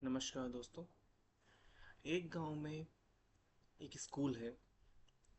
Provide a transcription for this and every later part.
नमस्कार दोस्तों। एक गांव में एक स्कूल है,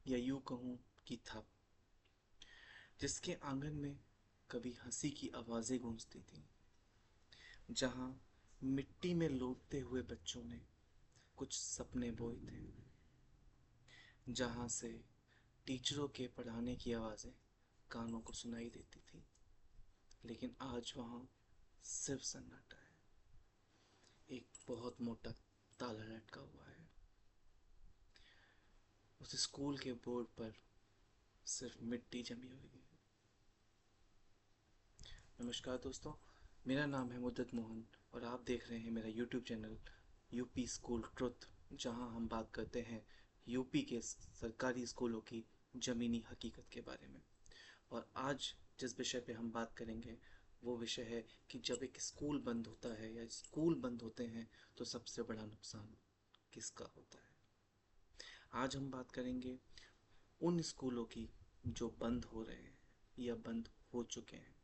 या यूं कहूँ कि था, जिसके आंगन में कभी हंसी की आवाज़ें गूंजती थीं, जहाँ मिट्टी में लौटते हुए बच्चों ने कुछ सपने बोए थे, जहाँ से टीचरों के पढ़ाने की आवाज़ें कानों को सुनाई देती थी। लेकिन आज वहाँ सिर्फ सन्नाटा है। एक बहुत मोटा ताला लटका हुआ है। उस स्कूल के बोर्ड पर सिर्फ मिट्टी जमी हुई है। नमस्कार दोस्तों, मेरा नाम है मुद्दत मोहन और आप देख रहे हैं मेरा YouTube channel UP school truth, जहां हम बात करते हैं यूपी के सरकारी स्कूलों की ज़मीनी हकीकत के बारे में। और आज जिस विषय पे हम बात करेंगे वो विषय है कि जब एक स्कूल बंद होता है या स्कूल बंद होते हैं तो सबसे बड़ा नुकसान किसका होता है। आज हम बात करेंगे उन स्कूलों की जो बंद हो रहे हैं या बंद हो चुके हैं,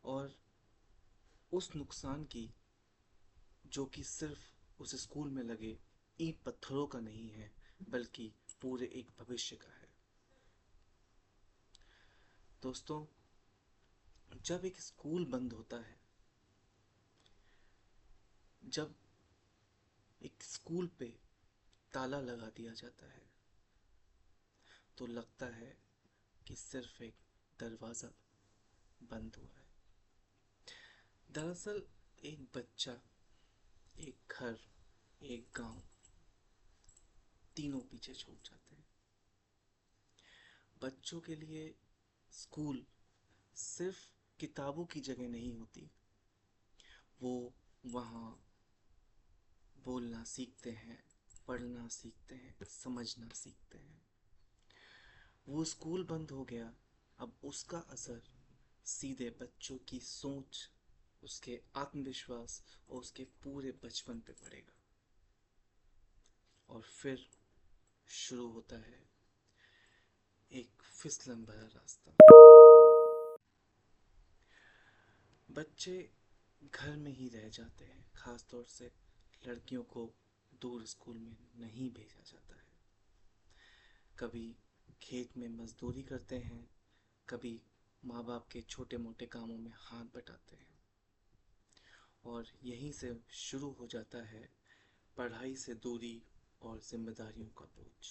और उस नुकसान की जो कि सिर्फ उस स्कूल में लगे ईंट पत्थरों का नहीं है, बल्कि पूरे एक भविष्य का है। दोस्तों, जब एक स्कूल बंद होता है, जब एक स्कूल पे ताला लगा दिया जाता है, तो लगता है कि सिर्फ एक दरवाज़ा बंद हुआ है। दरअसल एक बच्चा, एक घर, एक गांव, तीनों पीछे छूट जाते हैं। बच्चों के लिए स्कूल सिर्फ किताबों की जगह नहीं होती। वो वहाँ बोलना सीखते हैं, पढ़ना सीखते हैं, समझना सीखते हैं। वो स्कूल बंद हो गया, अब उसका असर सीधे बच्चों की सोच, उसके आत्मविश्वास और उसके पूरे बचपन पे पड़ेगा। और फिर शुरू होता है एक फिसलन भरा रास्ता। बच्चे घर में ही रह जाते हैं, खास तौर से लड़कियों को दूर स्कूल में नहीं भेजा जाता है। कभी खेत में मजदूरी करते हैं, कभी माँ बाप के छोटे मोटे कामों में हाथ बटाते हैं। और यहीं से शुरू हो जाता है पढ़ाई से दूरी और जिम्मेदारियों का बोझ,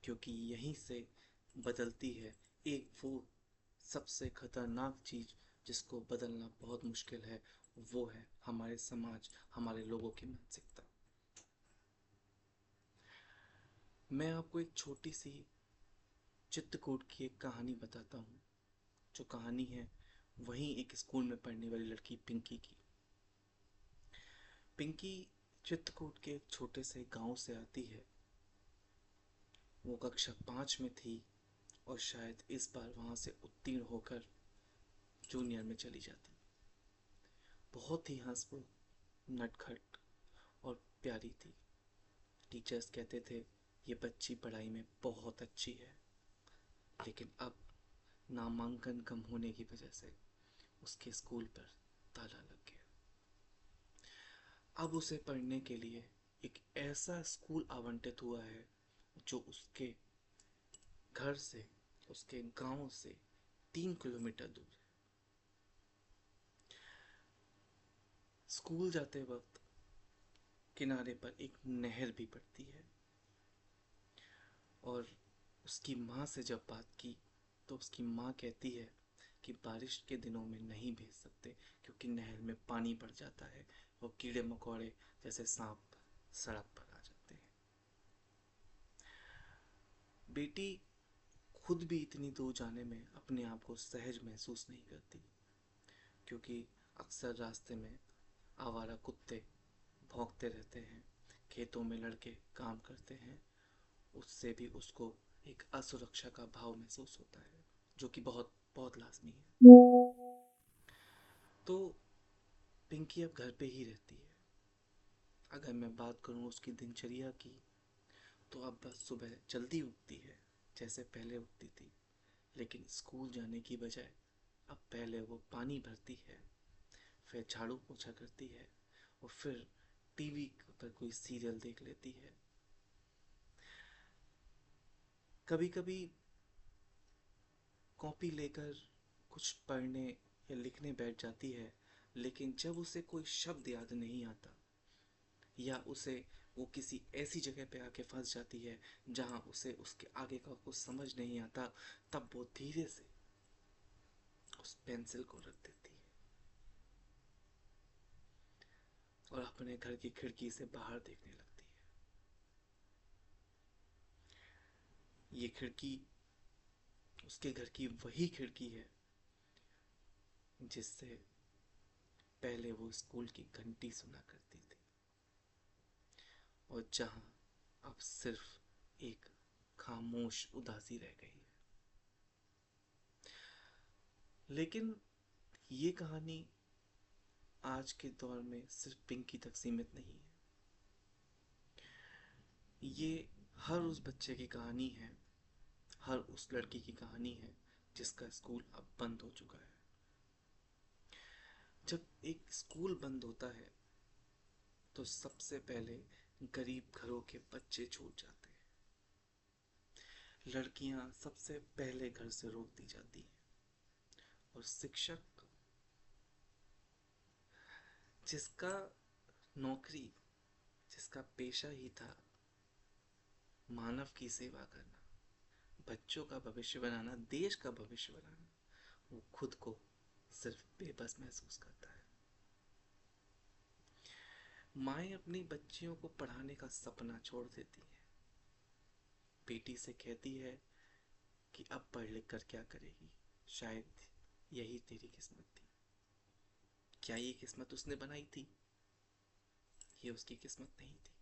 क्योंकि यहीं से बदलती है एक वो सबसे खतरनाक चीज जिसको बदलना बहुत मुश्किल है। वो है हमारे समाज, हमारे लोगों की मानसिकता। मैं आपको एक छोटी सी चित्रकूट की एक कहानी बताता हूँ, जो कहानी है वहीं एक स्कूल में पढ़ने वाली लड़की पिंकी की। पिंकी चित्रकूट के एक छोटे से गांव से आती है। वो कक्षा 5 में थी और शायद इस बार वहां से उत्तीर्ण होकर जूनियर में चली जाती। बहुत ही हंसमुख, नटखट और प्यारी थी। टीचर्स कहते थे ये बच्ची पढ़ाई में बहुत अच्छी है। लेकिन अब नामांकन कम होने की वजह से उसके स्कूल पर ताला लग गया। अब उसे पढ़ने के लिए एक ऐसा स्कूल आवंटित हुआ है जो उसके घर से, उसके गांव से 3 किलोमीटर दूर है। स्कूल जाते वक्त किनारे पर एक नहर भी पड़ती है। और उसकी माँ से जब बात की तो उसकी माँ कहती है कि बारिश के दिनों में नहीं भेज सकते, क्योंकि नहर में पानी बढ़ जाता है और कीड़े मकोड़े जैसे सांप सड़क पर आ जाते हैं। बेटी खुद भी इतनी दूर जाने में अपने आप को सहज महसूस नहीं करती, क्योंकि अक्सर रास्ते में आवारा कुत्ते भौंकते रहते हैं, खेतों में लड़के काम करते हैं। उससे भी उसको एक असुरक्षा का भाव महसूस होता है, जो कि बहुत बहुत लाजमी है। तो पिंकी अब घर पे ही रहती है। अगर मैं बात करूँ उसकी दिनचर्या की, तो अब बस सुबह जल्दी उठती है जैसे पहले उठती थी। लेकिन स्कूल जाने की बजाय अब पहले वो पानी भरती है, फिर झाड़ू पोछा करती है और फिर टीवी पर कोई सीरियल देख लेती है। कभी कभी कॉपी लेकर कुछ पढ़ने या लिखने बैठ जाती है, लेकिन जब उसे कोई शब्द याद नहीं आता या उसे वो किसी ऐसी जगह पे आके फंस जाती है जहां उसे उसके आगे का कुछ समझ नहीं आता, तब वो धीरे से उस पेंसिल को रख देती है और अपने घर की खिड़की से बाहर देखने लगती है। ये खिड़की उसके घर की वही खिड़की है जिससे पहले वो स्कूल की घंटी सुना करती थी, और जहां अब सिर्फ एक खामोश उदासी रह गई है। लेकिन ये कहानी आज के दौर में सिर्फ पिंकी तक सीमित नहीं है। ये हर उस बच्चे की कहानी है, हर उस लड़की की कहानी है जिसका स्कूल अब बंद हो चुका है। जब एक स्कूल बंद होता है तो सबसे पहले गरीब घरों के बच्चे छूट जाते हैं। लड़कियां सबसे पहले घर से रोक दी जाती हैं, और शिक्षक, जिसका नौकरी, जिसका पेशा ही था मानव की सेवा करना, बच्चों का भविष्य बनाना, देश का भविष्य बनाना, वो खुद को सिर्फ बेबस महसूस करता है। माएँ अपनी बच्चियों को पढ़ाने का सपना छोड़ देती हैं। बेटी से कहती है कि अब पढ़ लिख कर क्या करेगी, शायद यही तेरी किस्मत थी। क्या ये किस्मत उसने बनाई थी? ये उसकी किस्मत नहीं थी।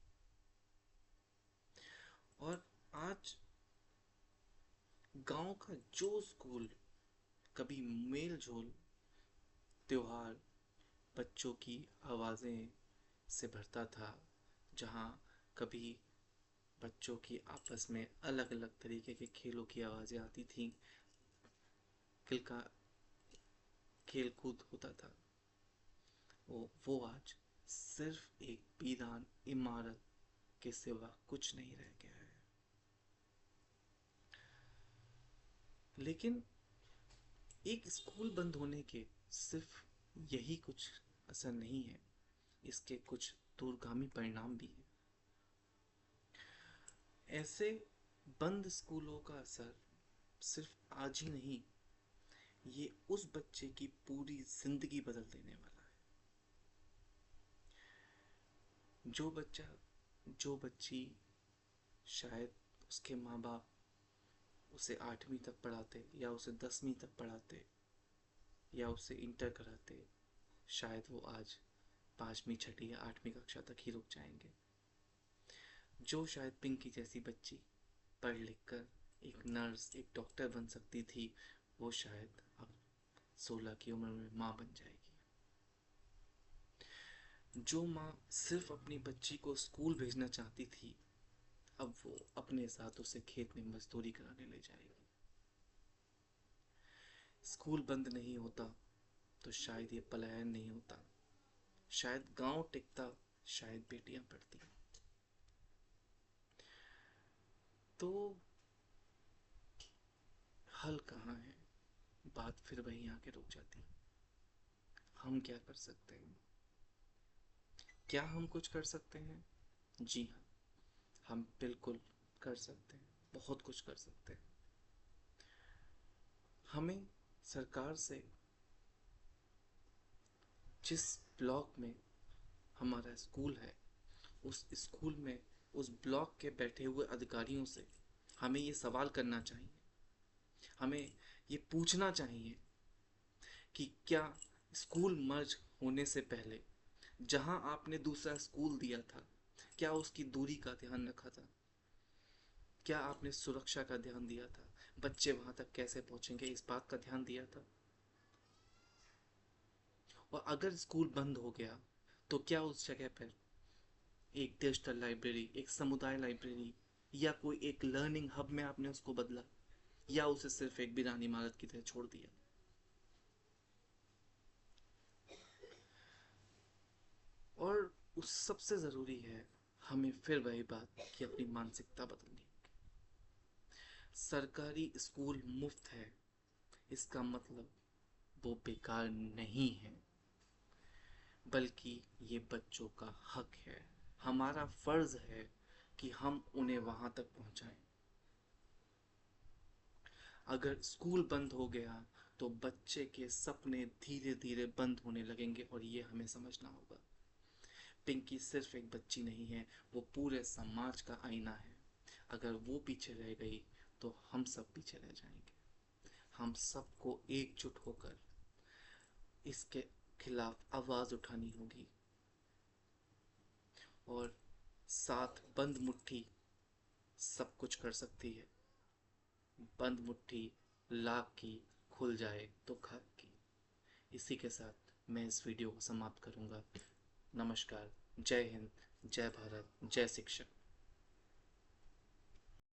और आज गांव का जो स्कूल कभी मेल झोल, त्योहार, बच्चों की आवाज़ें से भरता था, जहाँ कभी बच्चों की आपस में अलग अलग तरीके के खेलों की आवाज़ें आती थीं, खेल का खेल कूद होता था, वो आज सिर्फ एक वीरान इमारत के सिवा कुछ नहीं रह गया है। लेकिन एक स्कूल बंद होने के सिर्फ यही कुछ असर नहीं है, इसके कुछ दूरगामी परिणाम भी हैं। ऐसे बंद स्कूलों का असर सिर्फ आज ही नहीं, ये उस बच्चे की पूरी जिंदगी बदल देने वाला है। जो बच्चा, जो बच्ची, शायद उसके माँ बाप उसे 8वीं तक पढ़ाते या उसे 10वीं तक पढ़ाते या उसे इंटर कराते, शायद वो आज 5वीं, 6वीं या 8वीं कक्षा तक ही रुक जाएंगे। जो शायद पिंकी जैसी बच्ची पढ़ लिख कर एक नर्स, एक डॉक्टर बन सकती थी, वो शायद अब 16 की उम्र में माँ बन जाएगी। जो माँ सिर्फ अपनी बच्ची को स्कूल भेजना चाहती थी, अब वो अपने साथ उसे खेत में मजदूरी कराने ले जाएगी। स्कूल बंद नहीं होता तो शायद ये पलायन नहीं होता, शायद गांव टिकता, शायद बेटियां पढ़ती। तो हल कहाँ है? बात फिर वहीं आके रुक जाती। हम क्या कर सकते हैं? क्या हम कुछ कर सकते हैं? जी हाँ, हम बिल्कुल कर सकते हैं, बहुत कुछ कर सकते हैं। हमें सरकार से जिस ब्लॉक में हमारा स्कूल है, उस स्कूल में उस ब्लॉक के बैठे हुए अधिकारियों से हमें ये सवाल करना चाहिए, हमें ये पूछना चाहिए कि क्या स्कूल मर्ज होने से पहले जहां आपने दूसरा स्कूल दिया था, क्या उसकी दूरी का ध्यान रखा था? क्या आपने सुरक्षा का ध्यान दिया था? बच्चे वहां तक कैसे पहुंचेंगे, इस बात का ध्यान दिया था? और अगर स्कूल बंद हो गया तो क्या उस जगह पर एक डिजिटल लाइब्रेरी, एक समुदाय लाइब्रेरी या कोई एक लर्निंग हब में आपने उसको बदला, या उसे सिर्फ एक वीरान इमारत की तरह छोड़ दिया? और उस सबसे ज़रूरी है हमें फिर वही बात कि अपनी मानसिकता बदलनी होगी। सरकारी स्कूल मुफ्त है इसका मतलब वो बेकार नहीं है, बल्कि ये बच्चों का हक है। हमारा फ़र्ज़ है कि हम उन्हें वहाँ तक पहुँचाएं। अगर स्कूल बंद हो गया तो बच्चे के सपने धीरे धीरे बंद होने लगेंगे, और ये हमें समझना होगा। पिंकी सिर्फ एक बच्ची नहीं है, वो पूरे समाज का आईना है। अगर वो पीछे रह गई तो हम सब पीछे रह जाएंगे। हम सबको एकजुट होकर इसके खिलाफ आवाज़ उठानी होगी, और साथ बंद मुट्ठी सब कुछ कर सकती है। बंद मुट्ठी लाख की, खुल जाए तो खाक की। इसी के साथ मैं इस वीडियो को समाप्त करूंगा। नमस्कार। जय हिंद। जय भारत। जय शिक्षक।